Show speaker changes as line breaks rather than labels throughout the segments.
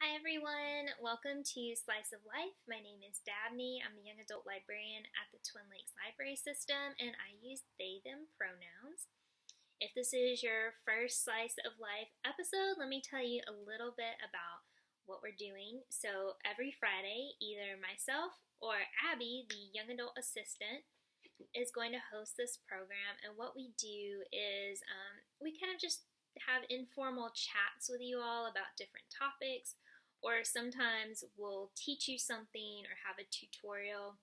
Hi everyone, welcome to Slice of Life. My name is Dabney. I'm the young adult librarian at the Twin Lakes Library System and I use they, them pronouns. If this is your first Slice of Life episode, let me tell you a little bit about what we're doing. So every Friday, either myself or Abby, the young adult assistant, is going to host this program, and what we do is we kind of just have informal chats with you all about different topics, or sometimes we'll teach you something or have a tutorial.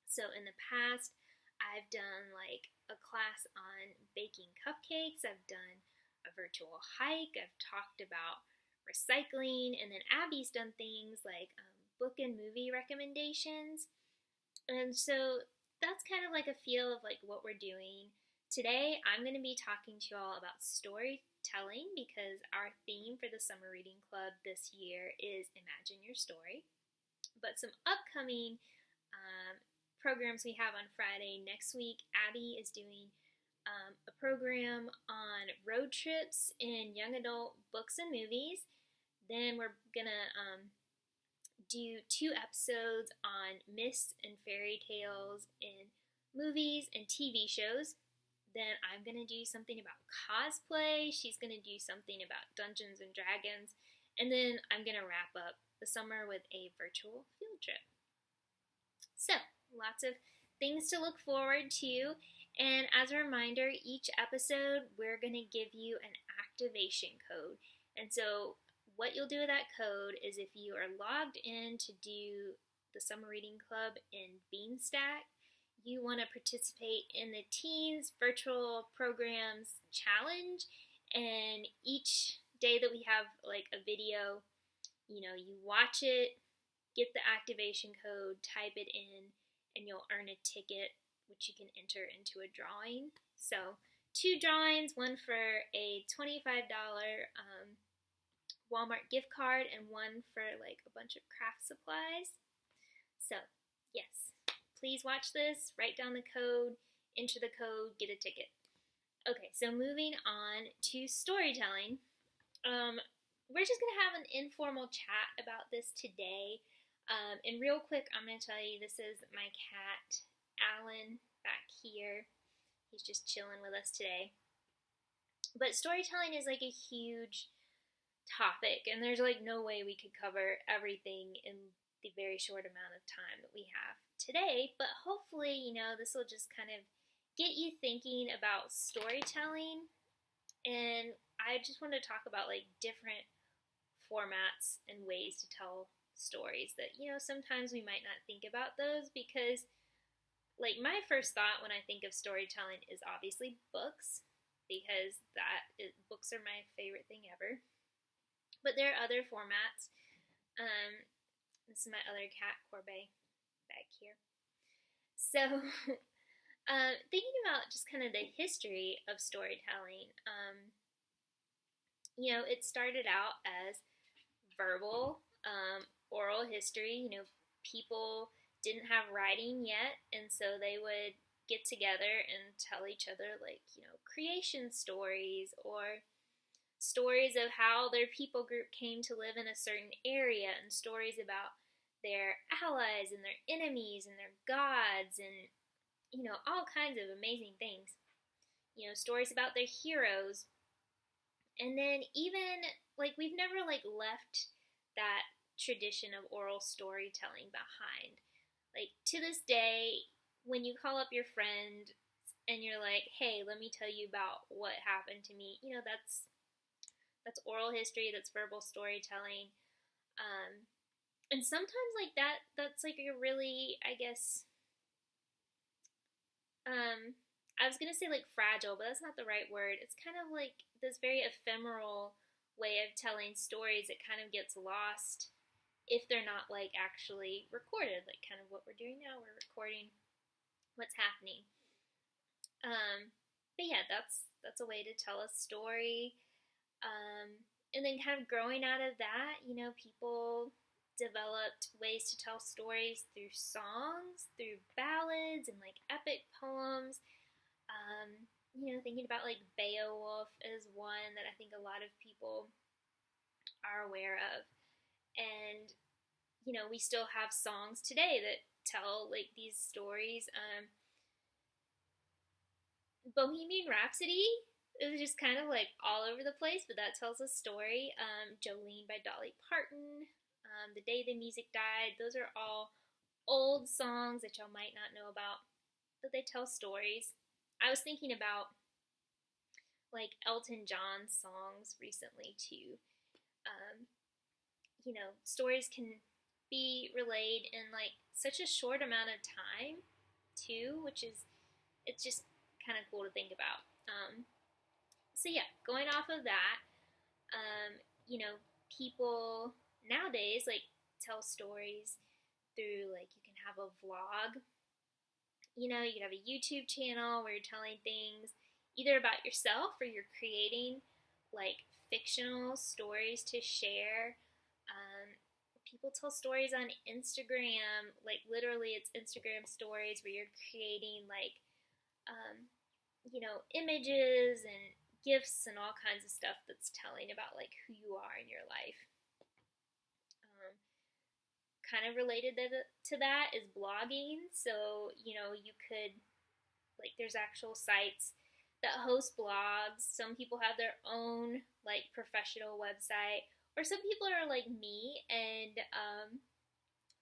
So in the past, I've done like a class on baking cupcakes, I've done a virtual hike, I've talked about recycling, and then Abby's done things like book and movie recommendations. And so that's kind of like a feel of like what we're doing. Today, I'm going to be talking to you all about storytelling because our theme for the Summer Reading Club this year is Imagine Your Story. But some upcoming programs we have on Friday next week, Abby is doing a program on road trips in young adult books and movies. Then we're going to do 2 episodes on myths and fairy tales in movies and TV shows. Then I'm going to do something about cosplay. She's going to do something about Dungeons and Dragons. And then I'm going to wrap up the summer with a virtual field trip. So, lots of things to look forward to. And as a reminder, each episode we're going to give you an activation code. And so what you'll do with that code is if you are logged in to do the Summer Reading Club in Beanstack, you want to participate in the Teens Virtual Programs Challenge, and each day that we have like a video, you watch it, get the activation code, type it in, and you'll earn a ticket which you can enter into a drawing. So 2 drawings, one for a $25 Walmart gift card and one for like a bunch of craft supplies. So yes, please watch this, write down the code, enter the code, get a ticket. Okay, so moving on to storytelling. We're just going to have an informal chat about this today. And real quick, I'm going to tell you, this is my cat, Alan, back here. He's just chilling with us today. But storytelling is like a huge topic, and there's like no way we could cover everything in the very short amount of time that we have today, but hopefully, this will just kind of get you thinking about storytelling. And I just want to talk about like different formats and ways to tell stories that, sometimes we might not think about those, because like my first thought when I think of storytelling is obviously books, because books are my favorite thing ever. But there are other formats. This is my other cat, Corbet, back here. So, thinking about just kind of the history of storytelling, it started out as verbal, oral history. People didn't have writing yet, and so they would get together and tell each other, like, creation stories, or stories of how their people group came to live in a certain area, and stories about their allies and their enemies and their gods, and all kinds of amazing things. Stories about their heroes. And then even like we've never like left that tradition of oral storytelling behind. Like to this day, when you call up your friend and you're like, "Hey, let me tell you about what happened to me," that's oral history, that's verbal storytelling. And sometimes like that's like a really, I guess, I was going to say like fragile, but that's not the right word. It's kind of like this very ephemeral way of telling stories that kind of gets lost if they're not like actually recorded, like kind of what we're doing now. We're recording what's happening. But yeah, that's a way to tell a story. And then kind of growing out of that, people developed ways to tell stories through songs, through ballads, and like epic poems. Thinking about like Beowulf is one that I think a lot of people are aware of. And, you know, we still have songs today that tell, like, these stories. Bohemian Rhapsody is just kind of, like, all over the place, but that tells a story. Jolene by Dolly Parton, The Day the Music Died, those are all old songs that y'all might not know about, but they tell stories. I was thinking about, like, Elton John's songs recently, too. You know, stories can be relayed in, like, such a short amount of time, too, which is, it's just kind of cool to think about. So yeah, going off of that, you know, people nowadays, like, tell stories through, like, you can have a vlog. You know, you can have a YouTube channel where you're telling things either about yourself or you're creating, like, fictional stories to share. People tell stories on Instagram, like, literally it's Instagram stories where you're creating, like, you know, images and gifts and all kinds of stuff that's telling about, like, who you are in your life. Kind of related to that is blogging. So, you know, you could, like, there's actual sites that host blogs. Some people have their own, like, professional website, or some people are like me, and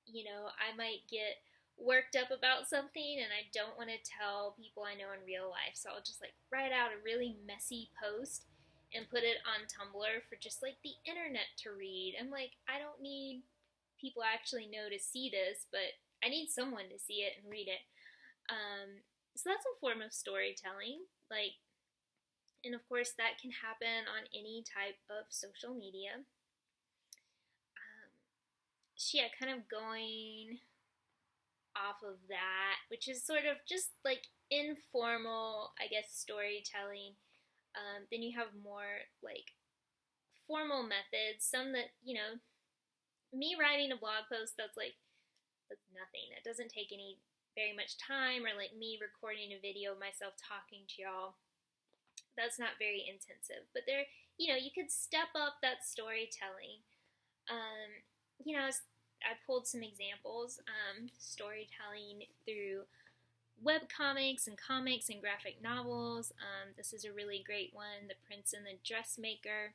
you know, I might get worked up about something and I don't want to tell people I know in real life, so I'll just, like, write out a really messy post and put it on Tumblr for just, like, the internet to read. I'm like, I don't need people I actually know to see this, but I need someone to see it and read it. So that's a form of storytelling, like, and of course that can happen on any type of social media. So yeah, kind of going off of that, which is sort of just, like, informal, I guess, storytelling. Then you have more, like, formal methods. Some that, you know, me writing a blog post, that's nothing. It doesn't take very much time, or, like, me recording a video of myself talking to y'all. That's not very intensive. But there, you know, you could step up that storytelling. You know, I pulled some examples. Storytelling through webcomics and comics and graphic novels. This is a really great one, The Prince and the Dressmaker.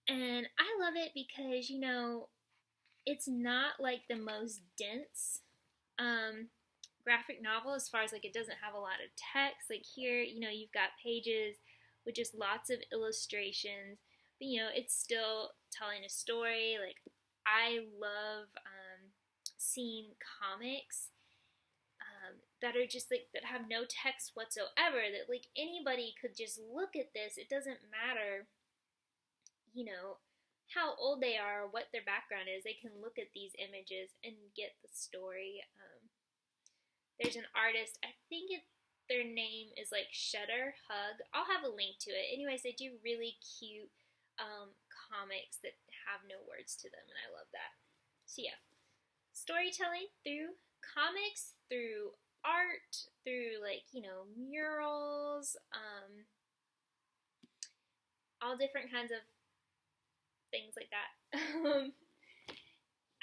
And I love it because, you know, it's not, like, the most dense graphic novel as far as, like, it doesn't have a lot of text. Like, here, you know, you've got pages with just lots of illustrations, but, you know, it's still telling a story. Like, I love seeing comics that are just, like, that have no text whatsoever, that, like, anybody could just look at this. It doesn't matter, you know, how old they are or what their background is. They can look at these images and get the story. There's an artist, I think their name is, like, Stutterhug. I'll have a link to it. Anyways, they do really cute comics that have no words to them, and I love that. So yeah, storytelling through comics, through art, through, like, you know, murals, all different kinds of things like that.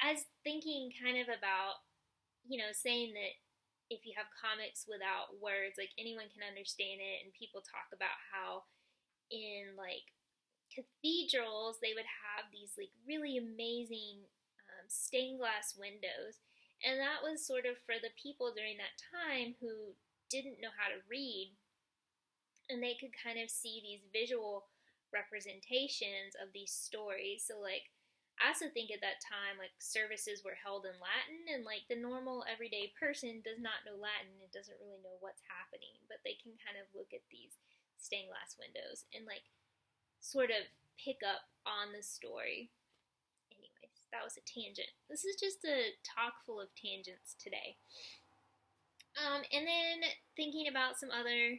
I was thinking kind of about, you know, saying that if you have comics without words, like, anyone can understand it, and people talk about how in, like, cathedrals they would have these, like, really amazing stained glass windows, and that was sort of for the people during that time who didn't know how to read, and they could kind of see these visual representations of these stories. So, like, I also think at that time, like, services were held in Latin, and, like, the normal everyday person does not know Latin and doesn't really know what's happening, but they can kind of look at these stained glass windows and, like, sort of pick up on the story. Anyways, that was a tangent. This is just a talk full of tangents today. And then thinking about some other,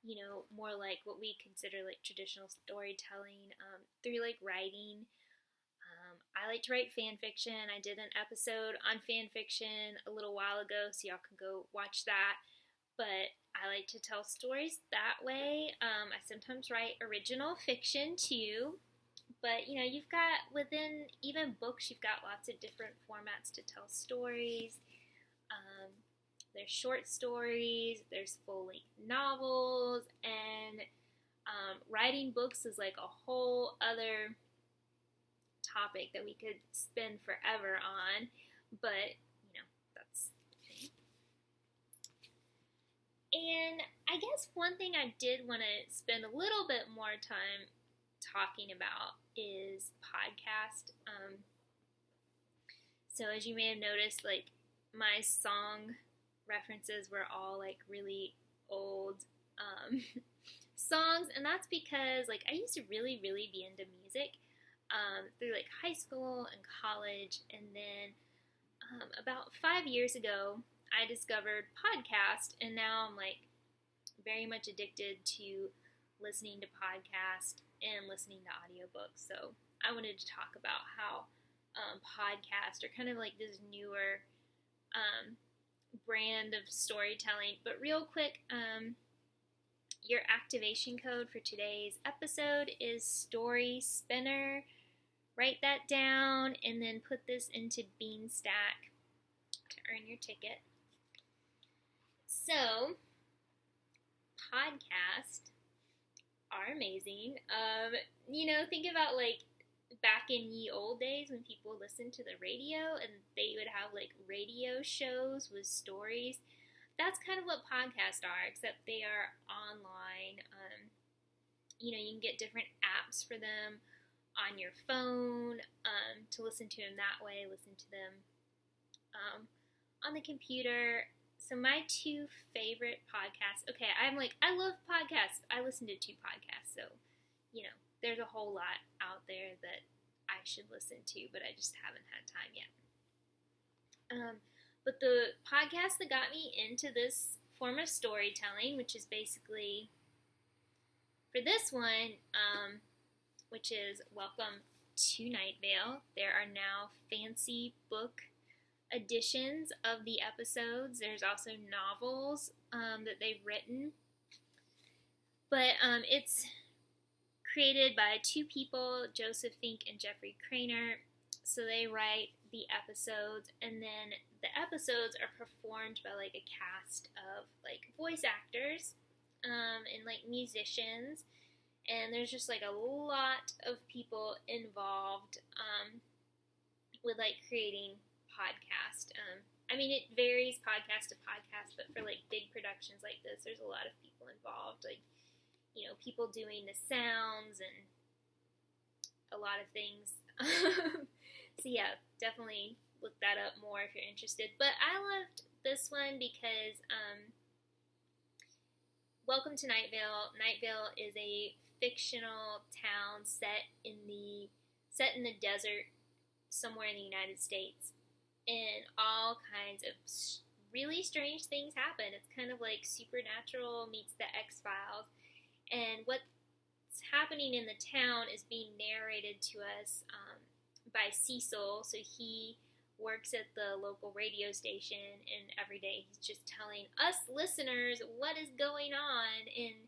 you know, more like what we consider, like, traditional storytelling through, like, writing. I like to write fan fiction. I did an episode on fan fiction a little while ago, so y'all can go watch that. But I like to tell stories that way. I sometimes write original fiction too, But, you've got, within even books, you've got lots of different formats to tell stories. There's short stories, there's full-length novels, and writing books is like a whole other topic that we could spend forever on. But, that's okay. And I guess one thing I did want to spend a little bit more time talking about is podcast. So as you may have noticed, like, my song references were all like really old songs, and that's because like I used to really be into music through like high school and college, and then about 5 years ago I discovered podcast, and now I'm like very much addicted to listening to podcast and listening to audiobooks. So I wanted to talk about how podcasts are kind of like this newer brand of storytelling. But real quick, your activation code for today's episode is Story Spinner. Write that down and then put this into Beanstack to earn your ticket. So, podcasts are amazing. Think about like back in ye old days when people listened to the radio and they would have like radio shows with stories. That's kind of what podcasts are, except they are online. You can get different apps for them on your phone to listen to them that way, listen to them on the computer. So my two favorite podcasts, I love podcasts. I listen to 2 podcasts, so, there's a whole lot out there that I should listen to, but I just haven't had time yet. But the podcast that got me into this form of storytelling, which is basically, for this one, which is Welcome to Night Vale, there are now fancy book editions of the episodes. There's also novels that they've written. But it's created by 2 people, Joseph Fink and Jeffrey Craner. So they write the episodes, and then the episodes are performed by like a cast of like voice actors and like musicians. And there's just like a lot of people involved with like creating podcast. It varies podcast to podcast, but for like big productions like this, there's a lot of people involved, like, people doing the sounds and a lot of things. So yeah, definitely look that up more if you're interested. But I loved this one because Welcome to Night Vale. Night Vale is a fictional town set in the desert somewhere in the United States. And all kinds of really strange things happen. It's kind of like Supernatural meets the X-Files. And what's happening in the town is being narrated to us by Cecil. So he works at the local radio station, and every day he's just telling us listeners what is going on. And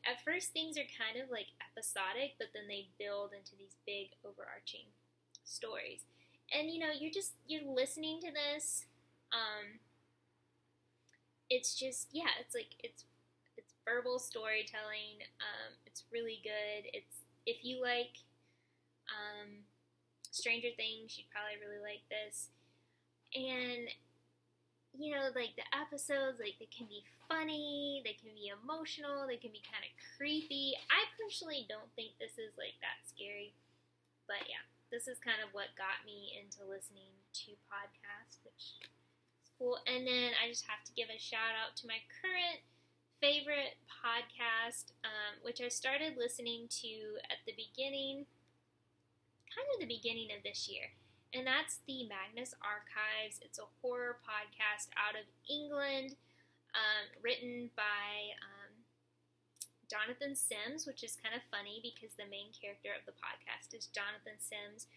at first things are kind of like episodic, but then they build into these big overarching stories. And you're listening to this. It's just, it's verbal storytelling. It's really good. If you like Stranger Things, you'd probably really like this. And like the episodes, like they can be funny, they can be emotional, they can be kind of creepy. I personally don't think this is like that scary, but yeah, this is kind of what got me into listening to podcasts, which is cool. And then I just have to give a shout out to my current favorite podcast, which I started listening to at the beginning of this year. And that's the Magnus Archives. It's a horror podcast out of England, written by Jonathan Sims, which is kind of funny because the main character of the podcast is Jonathan Sims,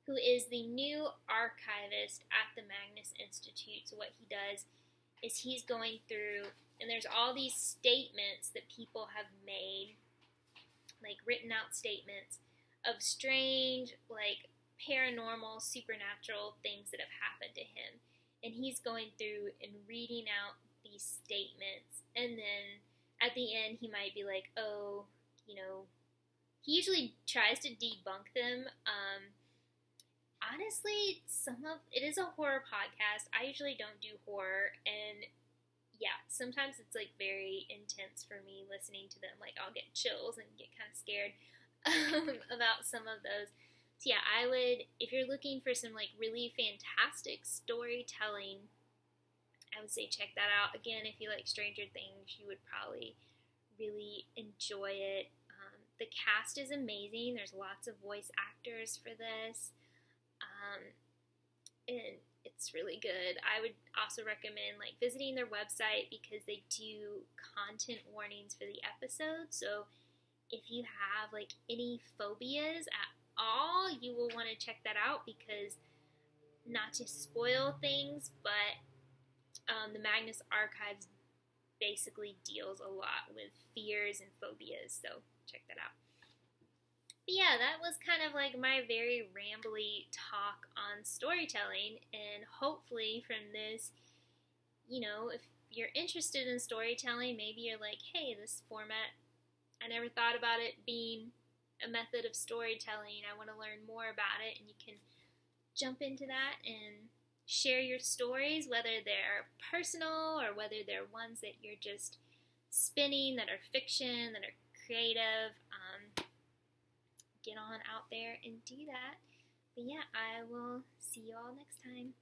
who is the new archivist at the Magnus Institute. So what he does is he's going through, and there's all these statements that people have made, like written out statements of strange, like, paranormal, supernatural things that have happened to him. And he's going through and reading out these statements. And then at the end, he might be like, oh, you know, he usually tries to debunk them. Honestly, it is a horror podcast. I usually don't do horror, and yeah, sometimes it's like very intense for me listening to them. Like, I'll get chills and get kind of scared about some of those. So yeah, I would, if you're looking for some like really fantastic storytelling, I would say check that out. Again, if you like Stranger Things, you would probably really enjoy it. The cast is amazing. There's lots of voice actors for this. And it's really good. I would also recommend like visiting their website because they do content warnings for the episode. So if you have like any phobias at all, you will want to check that out because, not to spoil things, but the Magnus Archives basically deals a lot with fears and phobias. So check that out. But yeah, that was kind of like my very rambly talk on storytelling, and hopefully from this, you know, if you're interested in storytelling, maybe you're like, hey, this format, I never thought about it being a method of storytelling. I want to learn more about it, and you can jump into that and share your stories, whether they're personal or whether they're ones that you're just spinning, that are fiction, that are creative. Get on out there and do that. But yeah, I will see you all next time.